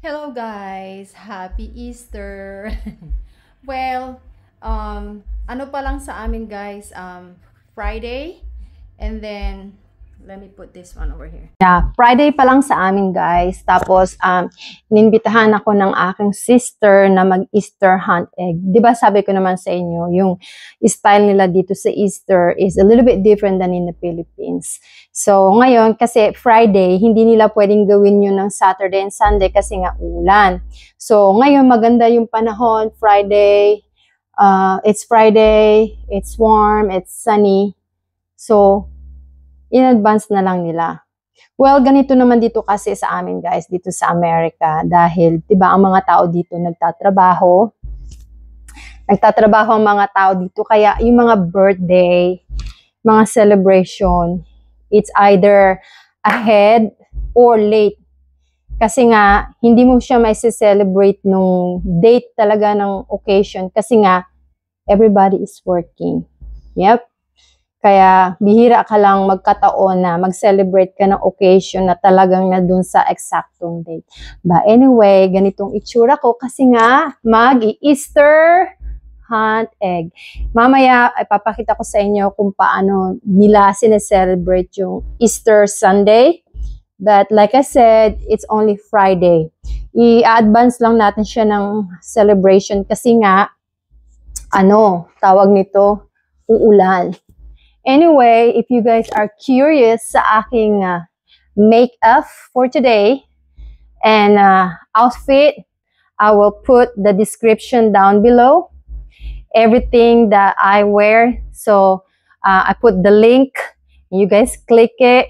Hello guys! Happy Easter! Well, ano pa lang sa amin guys, Friday, and then, let me put this one over here. Yeah, Friday pa lang sa amin guys, tapos, inimbitahan ako ng aking sister na mag-Easter hunt egg. Diba sabi ko naman sa inyo, yung style nila dito sa Easter is a little bit different than in the Philippines. So, ngayon, kasi Friday, hindi nila pwedeng gawin yun ng Saturday and Sunday kasi nga ulan. So, ngayon, maganda yung panahon, Friday, it's Friday, it's warm, it's sunny. So, in advance na lang nila. Well, ganito naman dito kasi sa amin guys, dito sa Amerika, dahil, diba, ang mga tao dito nagtatrabaho ang mga tao dito, kaya yung mga birthday, mga celebration, it's either ahead or late. Kasi nga, hindi mo siya may celebrate nung date talaga ng occasion kasi nga, everybody is working. Yep. Kaya, bihira ka lang magkataon na mag-celebrate ka ng occasion na talagang na dun sa eksaktong date. But anyway, ganitong itsura ko kasi nga, mag-Easter hunt egg. Mamaya, ipapakita ko sa inyo kung paano nila sineselebrate yung Easter Sunday. But like I said, it's only Friday. I-advance lang natin siya ng celebration kasi nga, tawag nito, uulan. Anyway, if you guys are curious sa aking makeup for today and outfit, I will put the description down below. Everything that I wear. So, I put the link. You guys click it.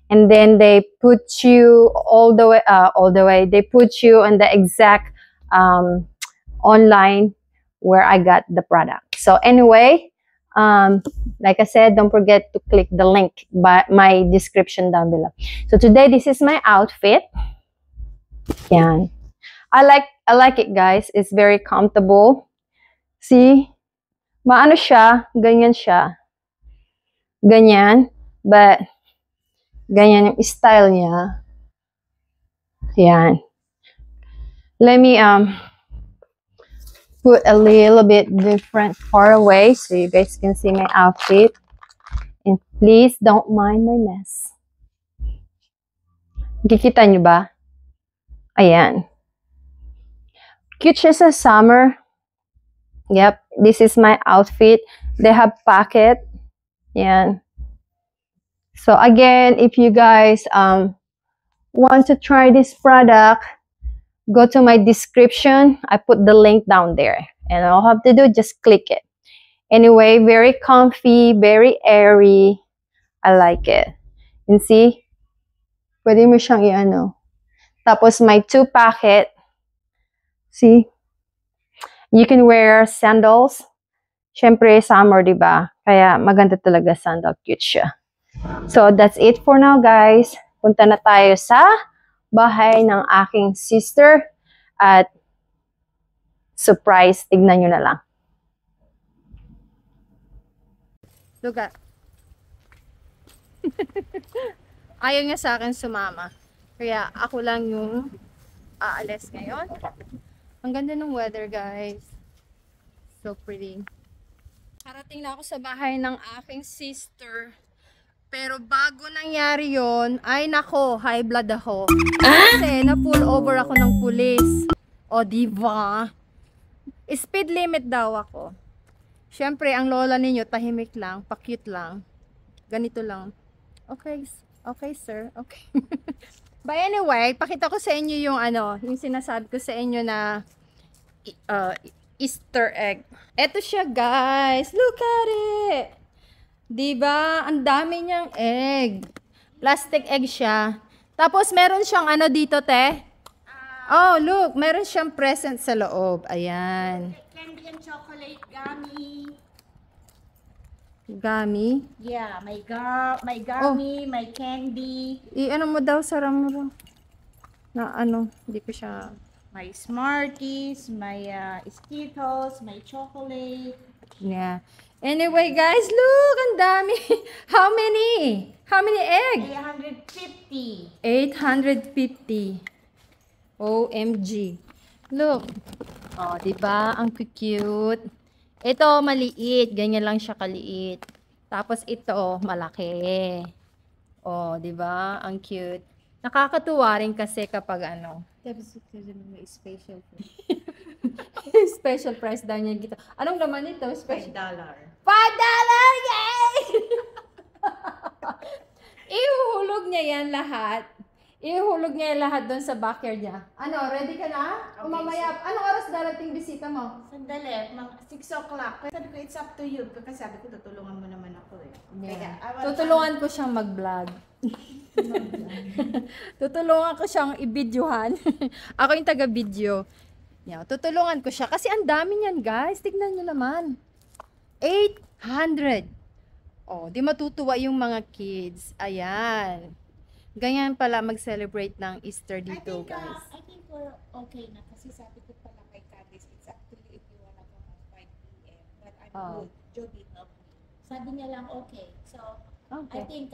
And then they put you all the way. They put you on the exact online where I got the product. So anyway, like I said, don't forget to click the link by my description down below. So today, this is my outfit. Yan. I like it, guys. It's very comfortable. See? Maano siya, ganyan siya. Ganyan, but ganyan yung style niya. Yan. Let me put a little bit different far away so you guys can see my outfit. And please don't mind my mess. Kikita nyo ba? Ayan. Cute siya sa summer. Yep, this is my outfit. They have pocket. Yan. So again, if you guys want to try this product, go to my description. I put the link down there. And all you have to do, just click it. Anyway, very comfy, very airy. I like it. And see? Pwede mo siyang i-ano. Tapos may 2 pocket. See? You can wear sandals. Syempre, summer, diba? Kaya maganda talaga sandal. Cute siya. So, that's it for now, guys. Punta na tayo sa bahay ng aking sister. At surprise, tignan nyo na lang. Look at. Ayaw niya sa akin sumama. Kaya ako lang yung aalis ngayon. Ang ganda ng weather, guys. So pretty. Parating na ako sa bahay ng aking sister. Pero bago nangyari yon, ay nako, high blood ako. Kasi na-pull over ako ng pulis. O, diba? Speed limit daw ako. Siyempre, ang lola ninyo, tahimik lang, pa-cute lang. Ganito lang. Okay, okay sir, okay. But anyway, pakita ko sa inyo yung yung sinasabi ko sa inyo na Easter egg. Eto siya, guys. Look at it. Diba? Ang dami niyang egg. Plastic egg siya. Tapos meron siyang dito, te? Oh, look. Meron siyang present sa loob. Ayan. Candy and chocolate gummy. Gummy? Yeah, may gummy, may candy. I-ano mo daw, sarang mo daw. Na hindi ko siya... May Smarties, may Skittles, may chocolate. Yeah. Anyway, guys, look, ang dami. How many? How many egg? 850. 850. OMG. Look. Oh, 'di ba? Ang cute. Ito maliit, ganyan lang siya kaliit. Tapos ito malaki. Oh, 'di ba? Ang cute. Nakakatuwa rin kasi kapag ano. Tapos may special food. Special price daw niya dito. Anong laman nito? Special $5. $5! Yay! Ihuhulog niya yan lahat. Ihuhulog niya yan lahat doon sa backyard niya. Ano, ready ka na? Okay, Mamaya, anong oras darating bisita mo? Sandali, mga 6 o'clock. Sabi ko, it's up to you. Kasi sabi ko, tutulungan mo naman ako eh. Yeah. Kaya, Tutulungan ko siyang mag-vlog. Tutulungan ko siyang i-videohan. Ako yung taga-video. Yeah, tutulungan ko siya. Kasi ang dami niyan, guys. Tignan nyo naman. 800. Oh, di matutuwa yung mga kids. Ayan. Ganyan pala mag-celebrate ng Easter dito, guys. I think we're okay na. Kasi sabi ko pala kay Kadis, it's up to you if you wanna go at 5 p.m. But I'm good. Joby helped me. Sabi niya lang okay. So, Okay. I think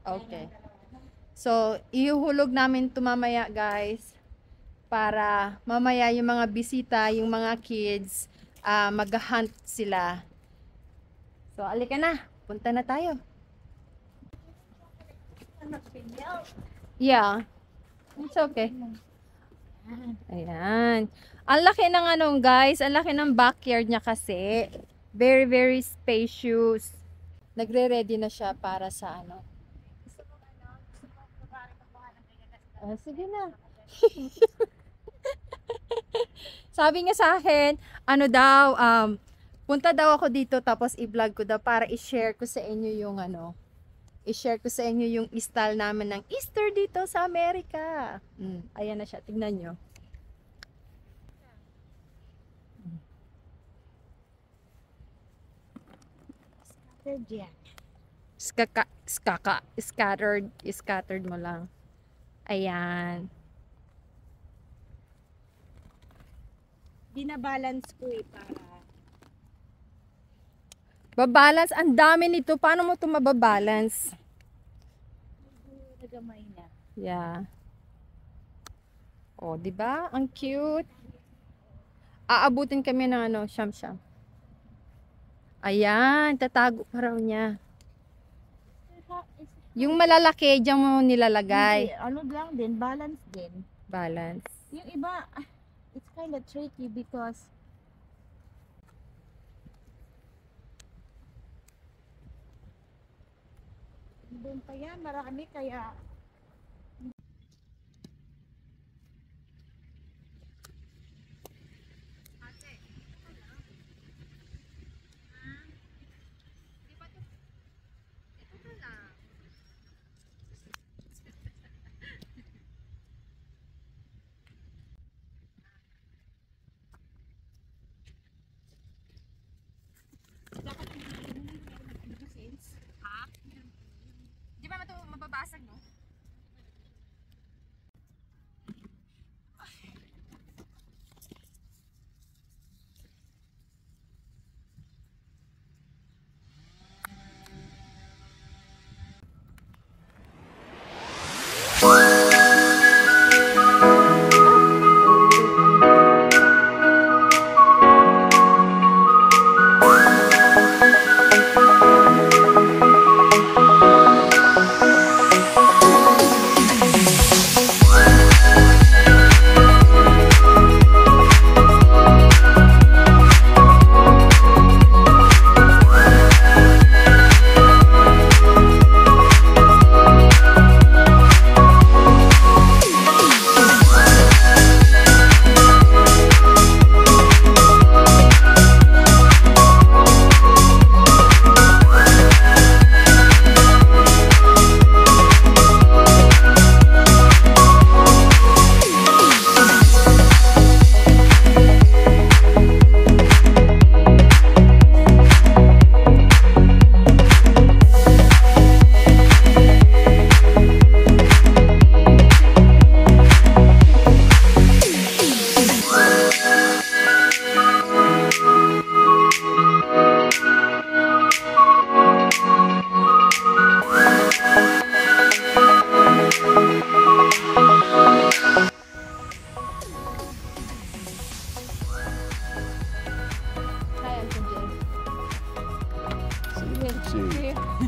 Okay. So, ihuhulog namin ito mamaya, guys. Para mamaya yung mga bisita, yung mga kids, mag-hunt sila. So, alika na. Punta na tayo. Yeah. It's okay. Ayan. Ang laki ng anong, guys. Ang laki ng backyard niya kasi. Very, very spacious. Nagre-ready na siya para sa ano. Sige na. Sabi niya sa akin, ano daw, punta daw ako dito tapos i-vlog ko daw para i-share ko sa inyo yung ano, i-share ko sa inyo yung style namin ng Easter dito sa Amerika. Ayan na siya, tignan nyo. Scattered mo lang. Ayan. Binabalance ko eh para Babalance, ang dami nito. Paano mo ito mababalance? nagamay na. Yeah. Oh, 'di ba? Ang cute. Aabutin kami ng ano, siyam-siyam. Ayan, tatago pa raw niya. Yung malalaki, diyan mo nilalagay. Hindi, ano lang din, balance din. Balance. Yung iba, it's kind of tricky because doon pa yan, marami kaya Di ba ito mababasag, no?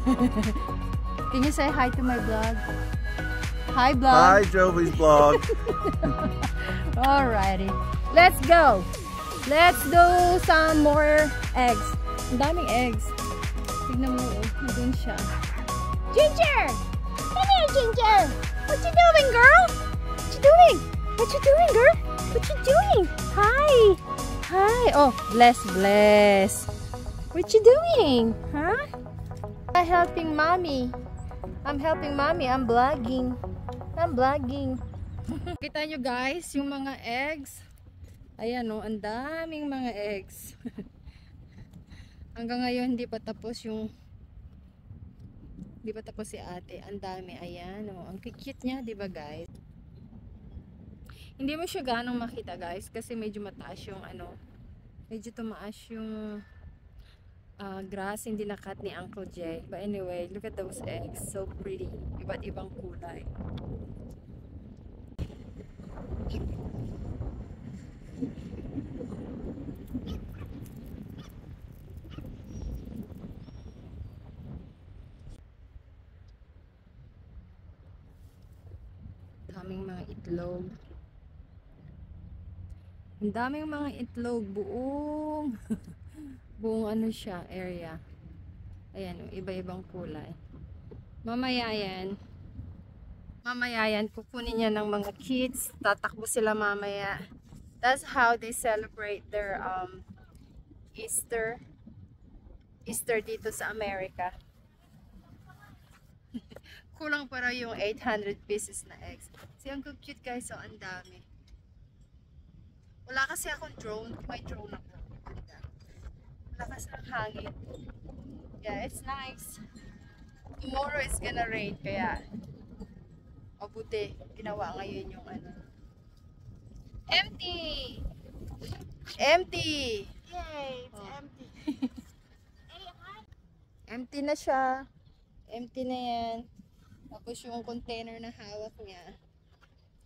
Can you say hi to my vlog? Hi, vlog. Hi, Jovi's vlog. Alrighty. Let's go. Let's do some more eggs. Ang daming eggs. Tignan mo, nandun siya. Ginger! Come here, Ginger! What you doing, girl? What you doing? What you doing, girl? What you doing? Hi! Hi! Oh, bless. What you doing? Huh? I'm helping mommy. I'm vlogging. Kita nyo guys, yung mga eggs. Ayan o, ang daming mga eggs. Hanggang ngayon hindi pa tapos si ate. Ang dami, ayan o. Ang cute niya, di ba guys? Hindi mo siya ganong makita guys kasi medyo mataas yung medyo tumaas yung grass, hindi na-cut ni Uncle Jay. But anyway, look at those eggs. So pretty. Iba't ibang kulay. Daming mga itlog. Ang daming mga itlog. Buong ano siya, area. Ayan, iba-ibang kulay. Mamaya yan, kukunin niya ng mga kids. Tatakbo sila mamaya. That's how they celebrate their Easter dito sa Amerika. Kulang para yung 800 pieces na eggs. See, ang cute guys, so ang dami. Wala kasi akong drone. May drone ako. Lakas ng hangin. Yeah, it's nice. Tomorrow is gonna rain, kaya mabuti ginawa ngayon yung empty! Empty! Yay, it's empty. Empty na siya. Empty na yan. Tapos yung container na hawak niya,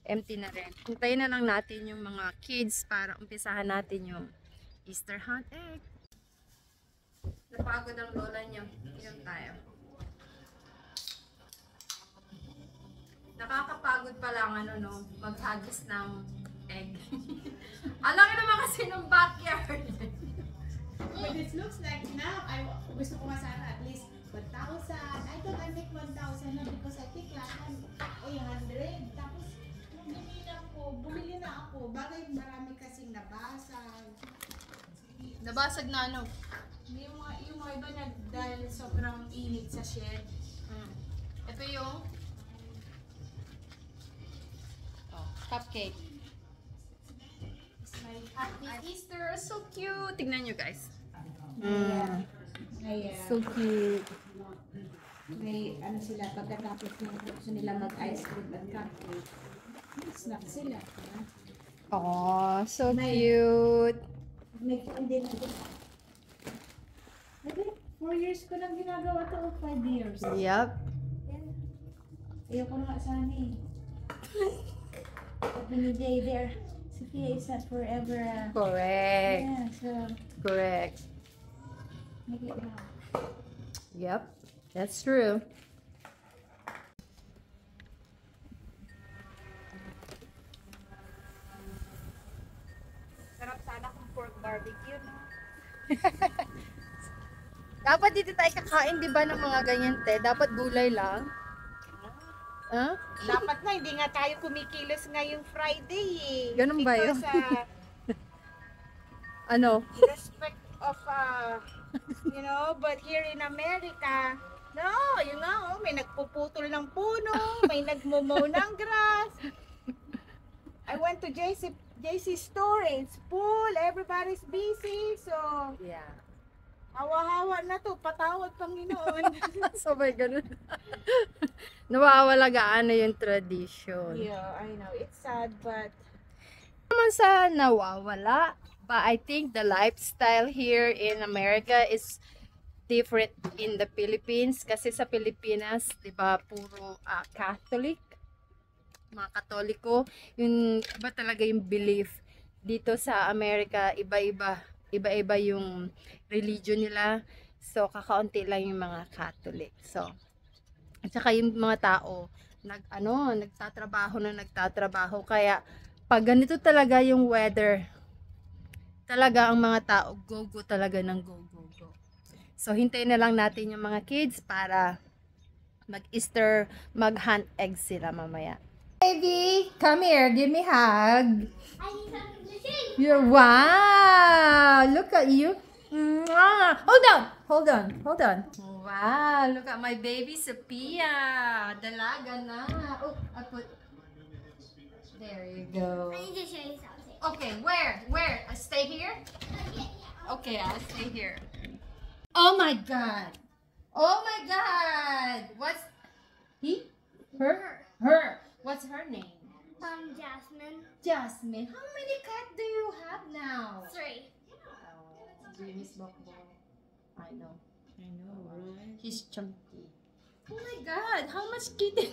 empty na rin. Hintayin na lang natin yung mga kids para umpisahan natin yung Easter hunt egg. Napagod ang lola niyo. Inom tayo. Nakakapagod pa lang maghagis ng egg. Alam mo naman kasi ng backyard. But it looks like now, gusto ko nga sana at least 1,000. I thought I make 1,000 na because I think last time 100. Tapos bumili na ako. Bagay marami kasing nabasag. Nabasag na Yung mga iba na dahil sobrang init sa shed. Ito yung cupcake. It's my Happy Easter! So cute! Tignan nyo guys. So cute. may sila pagkatapos ng gusto nila mag-ice cream at cupcake. Snack sila. Oh, so cute. May din ako. I think 4 years ko lang ginagawa to o 5 years. Yep. Ayoko na nga sana eh. Pag binigay there, sige, it's not forever. Correct. Yeah, so, Correct. make it now. Yep. That's true. Sarap sana kung pork barbecue, no? Dapat dito tayo kakain, di ba, ng mga ganyan, te? Dapat gulay lang. Huh? Dapat na, hindi nga tayo kumikilos ngayong Friday eh. Ganun ba yun? Because, Ano? respect of, but here in America, no, may nagpuputol ng puno, may nagmumow ng grass. I went to JC store, it's full, everybody's busy, so, Yeah. hawa-hawa na to, patawad Panginoon. So, may ganun. Nawawala gaano yung tradition. Yeah, I know, it's sad, but, Naman sa nawawala, but I think the lifestyle here in America is different in the Philippines. Kasi sa Pilipinas, di ba, puro Catholic, mga Katoliko. Yun, iba talaga yung belief. Dito sa Amerika, iba-iba yung religion nila. So, kakaunti lang yung mga Catholic. So, at saka yung mga tao, nagtatrabaho. Kaya, pag ganito talaga yung weather, talaga ang mga tao, go-go talaga ng go-go-go. So, hintayin na lang natin yung mga kids para mag-Easter, mag-hunt eggs sila mamaya. Baby, come here, give me a hug. I need something to shake. You're wow! Look at you. Mwah! Hold on. Wow! Look at my baby Sophia. Dalaga na. Oh, I put. There you go. I need to show you something. Okay, where? I stay here. Yeah. Okay, I'll stay here. Oh my God! What's he? Her. What's her name? Jasmine. Jasmine. How many cats do you have now? 3. Oh, Jimmy's Bokbo. I know, right? He's chunky. Oh my God! How much kitten?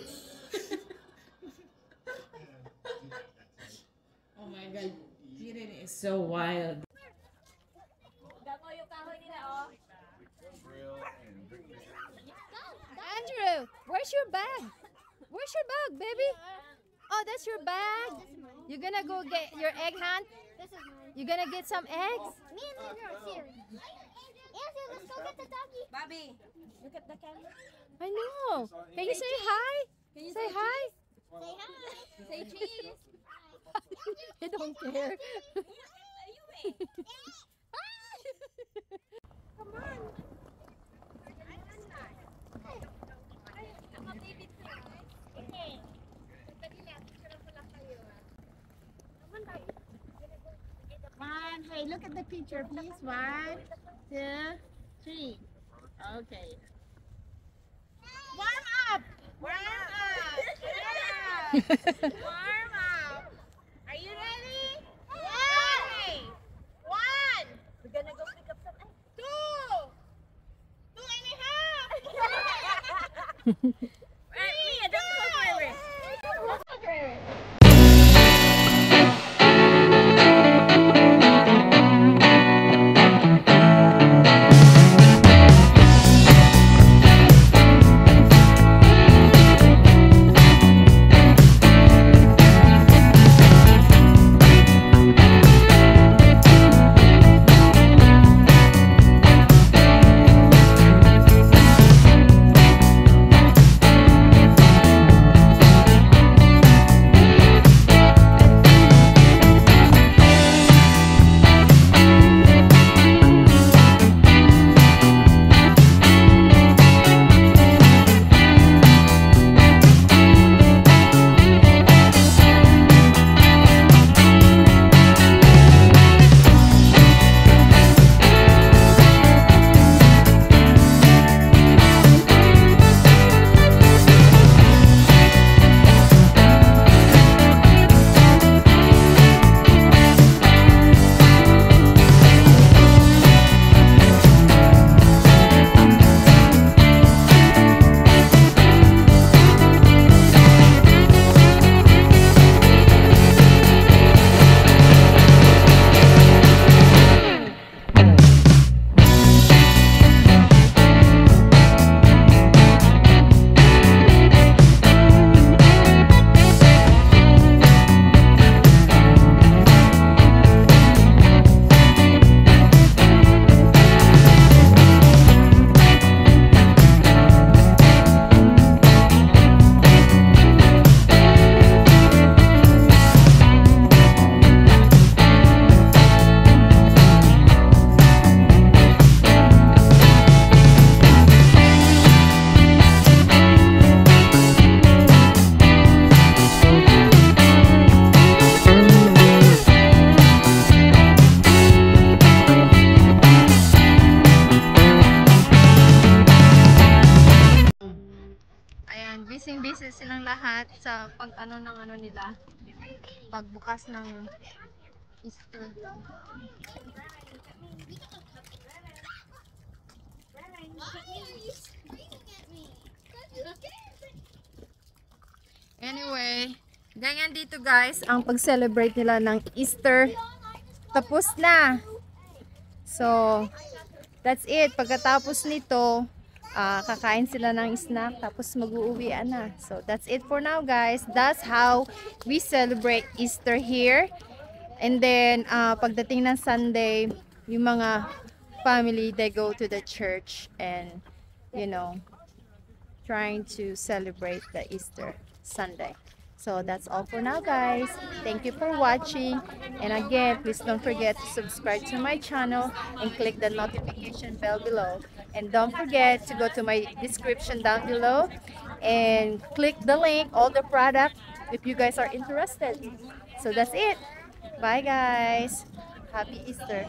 Oh my God, Kitten is so wild. Andrew, where's your bag? Where's your bag, baby? Oh, that's your bag. You're gonna go get your egg hunt? This is mine. You're gonna get some eggs? Me and the girl, Siri. Andrew, let's go get the doggy. Bobby, look at the camera. I know. Can you say hi? Can you Say hi. Say hi. Say cheese. I don't care. One, hey, look at the picture, please. 1, 2, 3. Okay. Warm up. Yeah. Warm up. Are you ready? Yeah. 1. We're gonna go pick up some eggs. 2. 2 and a half. Mia, don't go forward. Busy silang lahat sa pag-ano ng ano nila, pagbukas ng Easter. Anyway, ganyan dito guys, ang pag-celebrate nila ng Easter. Tapos na. So, that's it. Pagkatapos nito, kakain sila ng snack tapos mag-uuwian na. So that's it for now, guys. That's how we celebrate Easter here. And then pagdating ng Sunday, yung mga family, they go to the church and trying to celebrate the Easter Sunday. So that's all for now, guys. Thank you for watching. And again, please don't forget to subscribe to my channel and click the notification bell below. And don't forget to go to my description down below and click the link, all the product, if you guys are interested. So that's it. Bye, guys. Happy Easter.